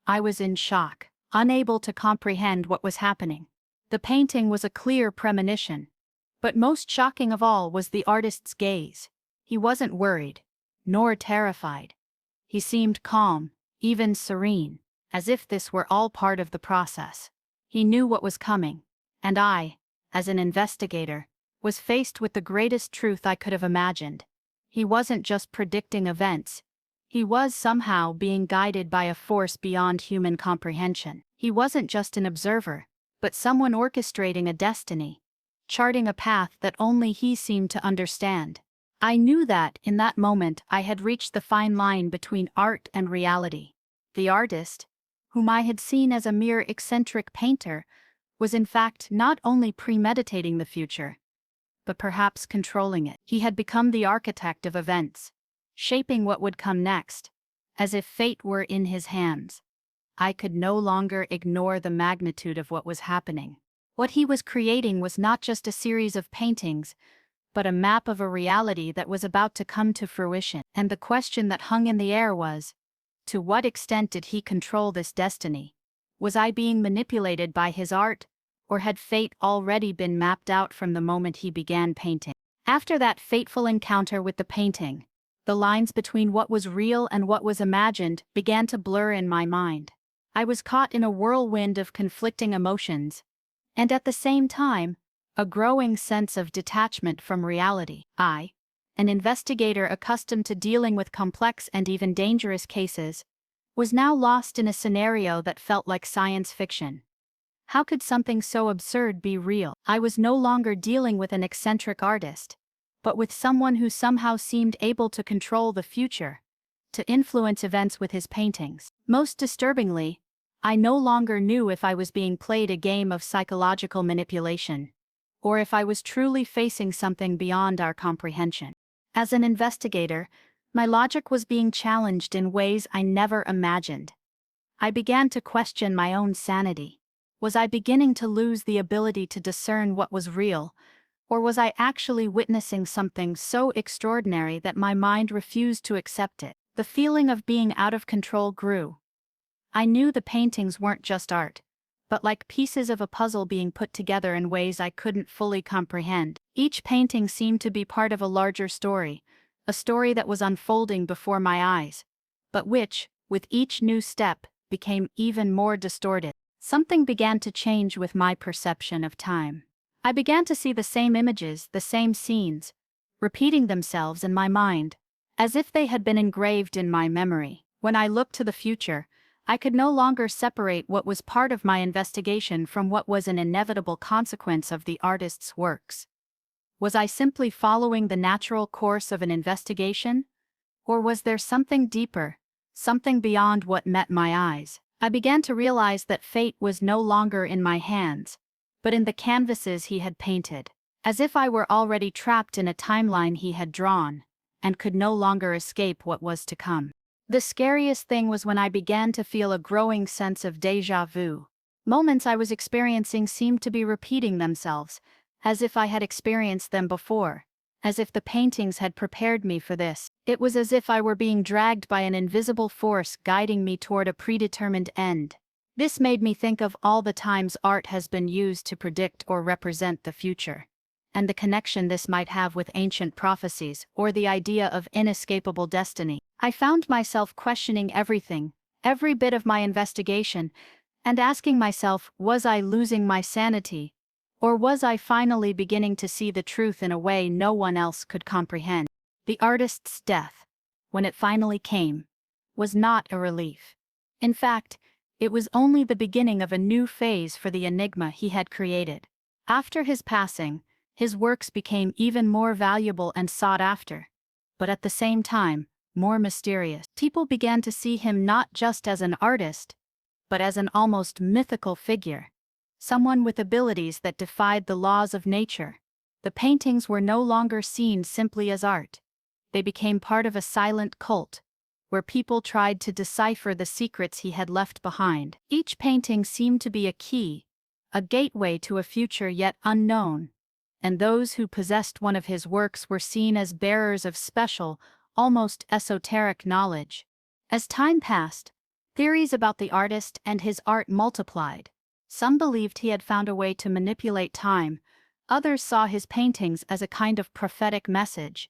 I was in shock, unable to comprehend what was happening. The painting was a clear premonition. But most shocking of all was the artist's gaze. He wasn't worried, nor terrified. He seemed calm, even serene, as if this were all part of the process. He knew what was coming, and I, as an investigator, was faced with the greatest truth I could have imagined. He wasn't just predicting events. He was somehow being guided by a force beyond human comprehension. He wasn't just an observer, but someone orchestrating a destiny. charting a path that only he seemed to understand. I knew that, in that moment, I had reached the fine line between art and reality. The artist, whom I had seen as a mere eccentric painter, was in fact not only premeditating the future, but perhaps controlling it. He had become the architect of events, shaping what would come next, as if fate were in his hands. I could no longer ignore the magnitude of what was happening. What he was creating was not just a series of paintings, but a map of a reality that was about to come to fruition. And the question that hung in the air was, to what extent did he control this destiny? Was I being manipulated by his art, or had fate already been mapped out from the moment he began painting? After that fateful encounter with the painting, the lines between what was real and what was imagined began to blur in my mind. I was caught in a whirlwind of conflicting emotions, and at the same time, a growing sense of detachment from reality. I, an investigator accustomed to dealing with complex and even dangerous cases, was now lost in a scenario that felt like science fiction. How could something so absurd be real? I was no longer dealing with an eccentric artist, but with someone who somehow seemed able to control the future, to influence events with his paintings. Most disturbingly, I no longer knew if I was being played a game of psychological manipulation, or if I was truly facing something beyond our comprehension. As an investigator, my logic was being challenged in ways I never imagined. I began to question my own sanity. Was I beginning to lose the ability to discern what was real, or was I actually witnessing something so extraordinary that my mind refused to accept it? The feeling of being out of control grew. I knew the paintings weren't just art, but like pieces of a puzzle being put together in ways I couldn't fully comprehend. Each painting seemed to be part of a larger story, a story that was unfolding before my eyes, but which, with each new step, became even more distorted. Something began to change with my perception of time. I began to see the same images, the same scenes, repeating themselves in my mind, as if they had been engraved in my memory. When I looked to the future, I could no longer separate what was part of my investigation from what was an inevitable consequence of the artist's works. Was I simply following the natural course of an investigation? Or was there something deeper, something beyond what met my eyes? I began to realize that fate was no longer in my hands, but in the canvases he had painted, as if I were already trapped in a timeline he had drawn, and could no longer escape what was to come. The scariest thing was when I began to feel a growing sense of déjà vu. Moments I was experiencing seemed to be repeating themselves, as if I had experienced them before, as if the paintings had prepared me for this. It was as if I were being dragged by an invisible force guiding me toward a predetermined end. This made me think of all the times art has been used to predict or represent the future, and the connection this might have with ancient prophecies or the idea of inescapable destiny. I found myself questioning everything, every bit of my investigation, and asking myself, was I losing my sanity? Or was I finally beginning to see the truth in a way no one else could comprehend? The artist's death, when it finally came, was not a relief. In fact, it was only the beginning of a new phase for the enigma he had created. After his passing, his works became even more valuable and sought after, but at the same time, more mysterious. People began to see him not just as an artist, but as an almost mythical figure, someone with abilities that defied the laws of nature. The paintings were no longer seen simply as art. They became part of a silent cult, where people tried to decipher the secrets he had left behind. Each painting seemed to be a key, a gateway to a future yet unknown, and those who possessed one of his works were seen as bearers of special, almost esoteric knowledge. As time passed, theories about the artist and his art multiplied. Some believed he had found a way to manipulate time, others saw his paintings as a kind of prophetic message,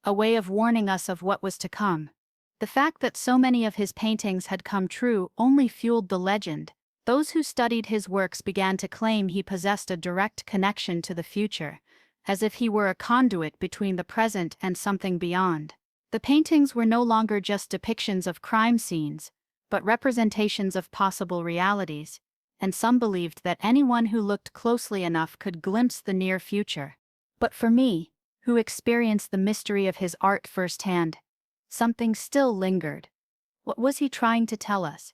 a way of warning us of what was to come. The fact that so many of his paintings had come true only fueled the legend. Those who studied his works began to claim he possessed a direct connection to the future, as if he were a conduit between the present and something beyond. The paintings were no longer just depictions of crime scenes, but representations of possible realities, and some believed that anyone who looked closely enough could glimpse the near future. But for me, who experienced the mystery of his art firsthand, something still lingered. What was he trying to tell us?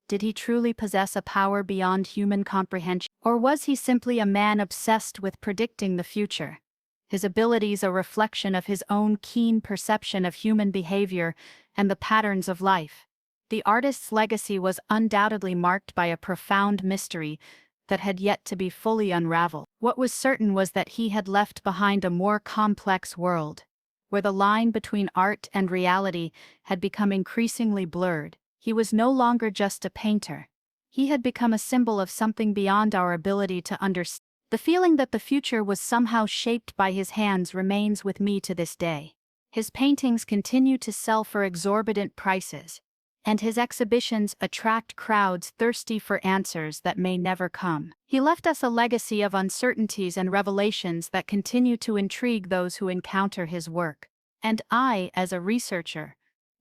Did he truly possess a power beyond human comprehension? Or was he simply a man obsessed with predicting the future? His abilities a reflection of his own keen perception of human behavior and the patterns of life. The artist's legacy was undoubtedly marked by a profound mystery that had yet to be fully unraveled. What was certain was that he had left behind a more complex world, where the line between art and reality had become increasingly blurred. He was no longer just a painter. He had become a symbol of something beyond our ability to understand. The feeling that the future was somehow shaped by his hands remains with me to this day. His paintings continue to sell for exorbitant prices, and his exhibitions attract crowds thirsty for answers that may never come. He left us a legacy of uncertainties and revelations that continue to intrigue those who encounter his work. And I, as a researcher,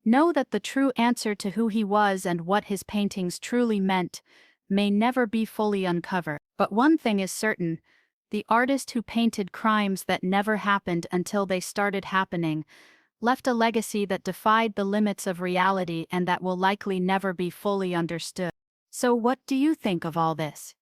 know that the true answer to who he was and what his paintings truly meant may never be fully uncovered. But one thing is certain: the artist who painted crimes that never happened until they started happening left a legacy that defied the limits of reality and that will likely never be fully understood. So what do you think of all this?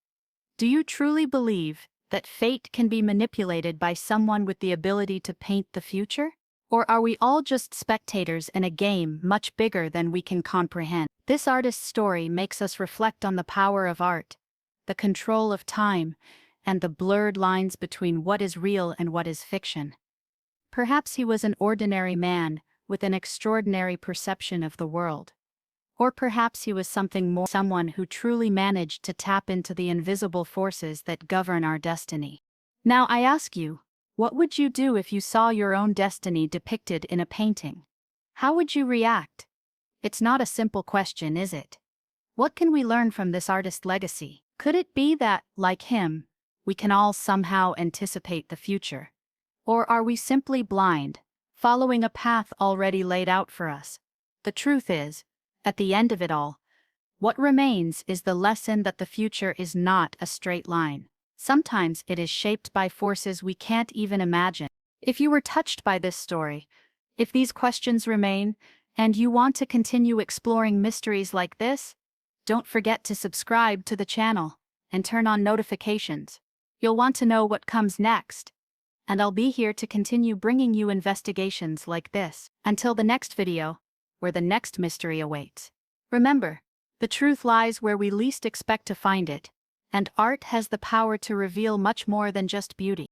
Do you truly believe that fate can be manipulated by someone with the ability to paint the future? Or are we all just spectators in a game much bigger than we can comprehend? This artist's story makes us reflect on the power of art, the control of time, and the blurred lines between what is real and what is fiction. Perhaps he was an ordinary man with an extraordinary perception of the world. Or perhaps he was something more, someone who truly managed to tap into the invisible forces that govern our destiny. Now I ask you, what would you do if you saw your own destiny depicted in a painting? How would you react? It's not a simple question, is it? What can we learn from this artist's legacy? Could it be that, like him, we can all somehow anticipate the future? Or are we simply blind, following a path already laid out for us? The truth is, at the end of it all, what remains is the lesson that the future is not a straight line. Sometimes it is shaped by forces we can't even imagine. If you were touched by this story, if these questions remain, and you want to continue exploring mysteries like this, don't forget to subscribe to the channel and turn on notifications. You'll want to know what comes next, and I'll be here to continue bringing you investigations like this. Until the next video, where the next mystery awaits. Remember, the truth lies where we least expect to find it, and art has the power to reveal much more than just beauty.